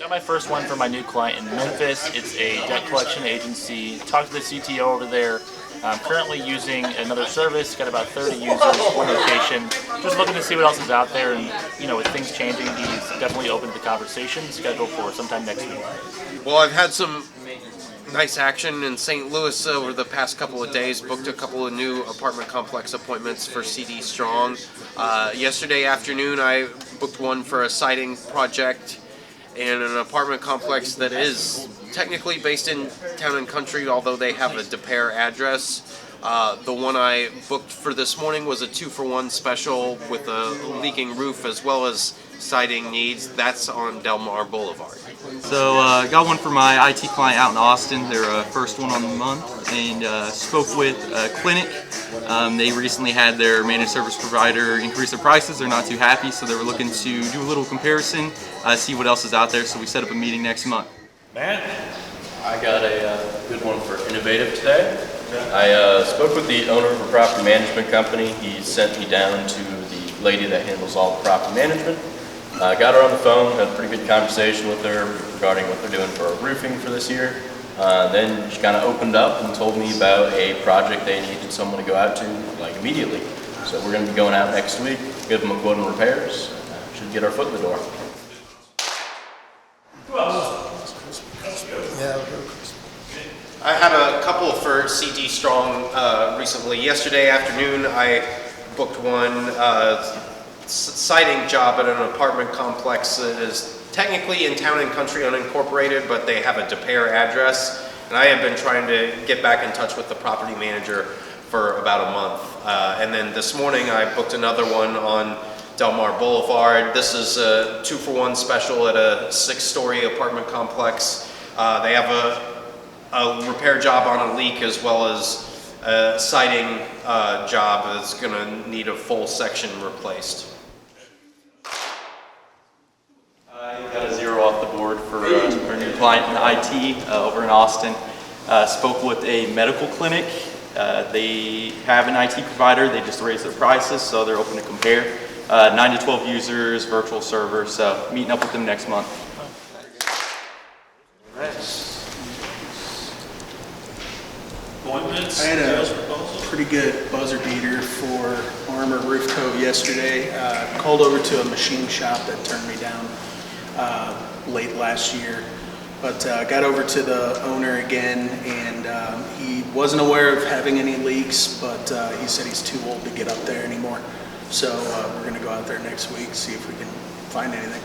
Got my first one for my new client in Memphis. It's a debt collection agency. Talked to the CTO over there. I'm currently using another service. Got about 30 users, one location. Just looking to see what else is out there, and with things changing, he's definitely open to the conversation. Scheduled for sometime next week. Well, I've had some nice action in St. Louis over the past couple of days. Booked a couple of new apartment complex appointments for CD Strong. Yesterday afternoon, I booked one for a siding project in an apartment complex that is technically based in Town and Country, although they have a DePere address. The one I booked for this morning was a 2-for-1 special with a leaking roof as well as siding needs. That's on Del Mar Boulevard. So I got one for my IT client out in Austin. They're first one on the month, and spoke with a clinic. They recently had their managed service provider increase their prices. They're not too happy, so they were looking to do a little comparison, see what else is out there. So we set up a meeting next month. Matt? I got a good one for Innovative today. I spoke with the owner of a property management company. He sent me down to the lady that handles all the property management. Got her on the phone, had a pretty good conversation with her regarding what they're doing for roofing for this year. Then she kind of opened up and told me about a project they needed someone to go out to immediately. So we're going to be going out next week, give them a quote on repairs. Should get our foot in the door. I had a couple for CD Strong recently. Yesterday afternoon, I booked one siding job at an apartment complex that is technically in Town and Country unincorporated, but they have a DePere address. And I have been trying to get back in touch with the property manager for about a month. And then this morning, I booked another one on Del Mar Boulevard. This is a 2-for-1 special at a 6-story apartment complex. They have a repair job on a leak as well as a siding job that's going to need a full section replaced. I got a 0 off the board for our new client in IT over in Austin. Spoke with a medical clinic. They have an IT provider. They just raised their prices, so they're open to compare. 9 to 12 users, virtual server, so meeting up with them next month. I had a pretty good buzzer beater for Armor Roof Cove yesterday. Called over to a machine shop that turned me down late last year, but got over to the owner again, and he wasn't aware of having any leaks, but he said he's too old to get up there anymore. So we're going to go out there next week, see if we can find anything.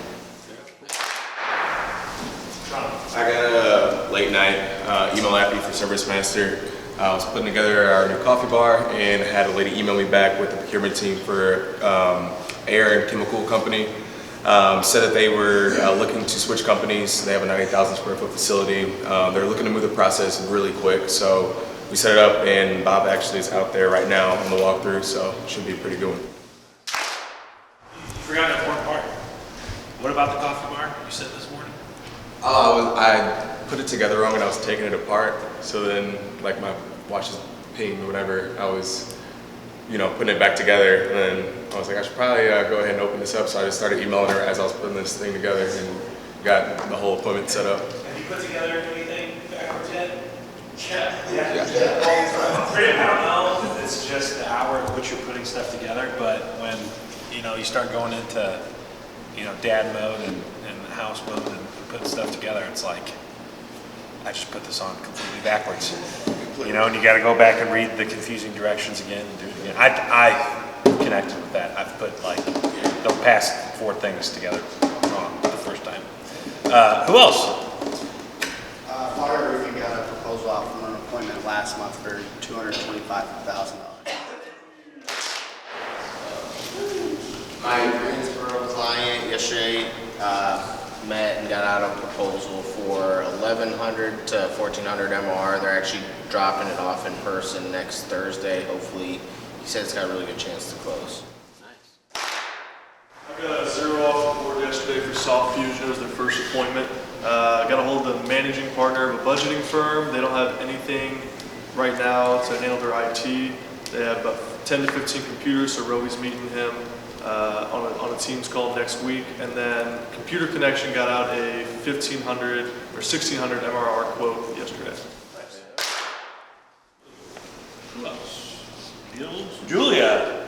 I got a late night email appy for Service Master. I was putting together our new coffee bar and had a lady email me back with the procurement team for air and chemical company. Said that they were looking to switch companies. They have a 90,000 square foot facility. They're looking to move the process really quick. So we set it up, and Bob actually is out there right now on the walkthrough, so it should be a pretty good one. You forgot an important part. What about the coffee bar you said this morning? I put it together wrong and I was taking it apart. So then, my watch is pinged or whatever, I was, putting it back together. And then I was like, I should probably go ahead and open this up. So I just started emailing her as I was putting this thing together and got the whole appointment set up. Have you put together anything backwards yet? Yeah. I don't know if it's just the hour at which you're putting stuff together, but when you start going into dad mode and house mode and putting stuff together, it's like I just put this on completely backwards. And you got to go back and read the confusing directions again and do it again. I connected with that. I've put the past 4 things together wrong the first time. Who else? Fire roofing got a proposal out from an appointment last month for $225,000. My Greensboro client yesterday met and got out a proposal for 1,100 to 1,400 MR. They're actually dropping it off in person next Thursday. Hopefully, he said it's got a really good chance to close. Nice. I got a 0 off the board yesterday for Soft Fusion. It was their first appointment. I got a hold of the managing partner of a budgeting firm. They don't have anything right now to handle their IT. They have about 10 to 15 computers, so we're always meeting him. on a Teams call next week. And then Computer Connection got out a 1,500 or 1,600 MRR quote yesterday. Julia.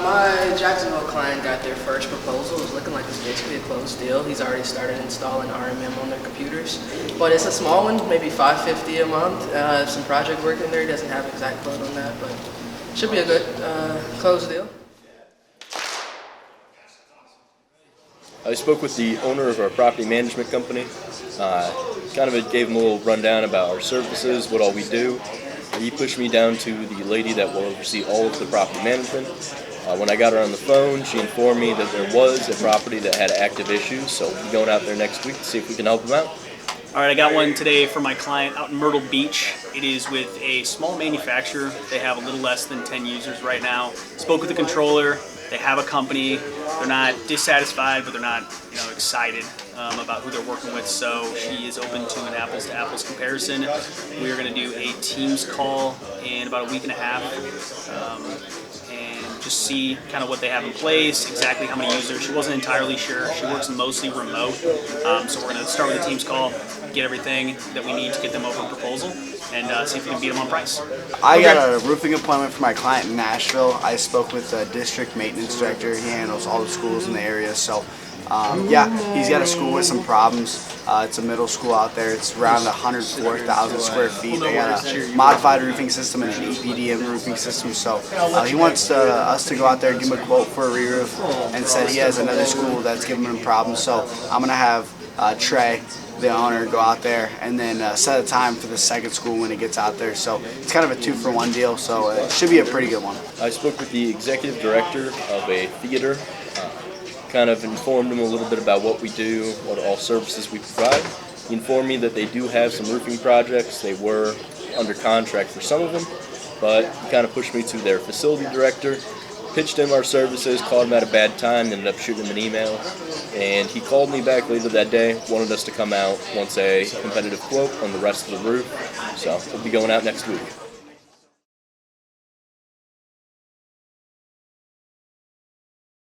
My Jacksonville client got their first proposal. It's looking like it's basically a closed deal. He's already started installing RMM on their computers, but it's a small one, maybe $550 a month. Some project work in there. He doesn't have exact quote on that, but should be a good closed deal. I spoke with the owner of our property management company. Kind of gave him a little rundown about our services, what all we do. He pushed me down to the lady that will oversee all of the property management. When I got her on the phone, she informed me that there was a property that had active issues, so we'll be going out there next week to see if we can help them out. All right, I got one today for my client out in Myrtle Beach. It is with a small manufacturer. They have a little less than 10 users right now. Spoke with the controller. They have a company. They're not dissatisfied, but they're not, excited about who they're working with. So she is open to an apples-to-apples comparison. We are going to do a Teams call in about a week and a half, and just see kind of what they have in place, exactly how many users. She wasn't entirely sure. She works mostly remote, so we're going to start with a Teams call, get everything that we need to get them over a proposal, and see if we can beat them on price. I got a roofing appointment for my client in Nashville. I spoke with the district maintenance director. He handles all the schools in the area. So, yeah, he's got a school with some problems. It's a middle school out there. It's around 104,000 square feet. They got a modified roofing system and an EPDM roofing system. So he wants us to go out there and give him a quote for a re-roof, and said he has another school that's giving him problems. So I'm going to have Trey, the owner, go out there and then set a time for the second school when he gets out there. So it's kind of a 2-for-1 deal, so it should be a pretty good one. I spoke with the executive director of a theater, kind of informed him a little bit about what we do, what all services we provide. He informed me that they do have some roofing projects. They were under contract for some of them, but he kind of pushed me to their facility director, pitched him our services, called him at a bad time, ended up shooting him an email, and he called me back later that day, wanted us to come out, wants a competitive quote on the rest of the roof, so we'll be going out next week.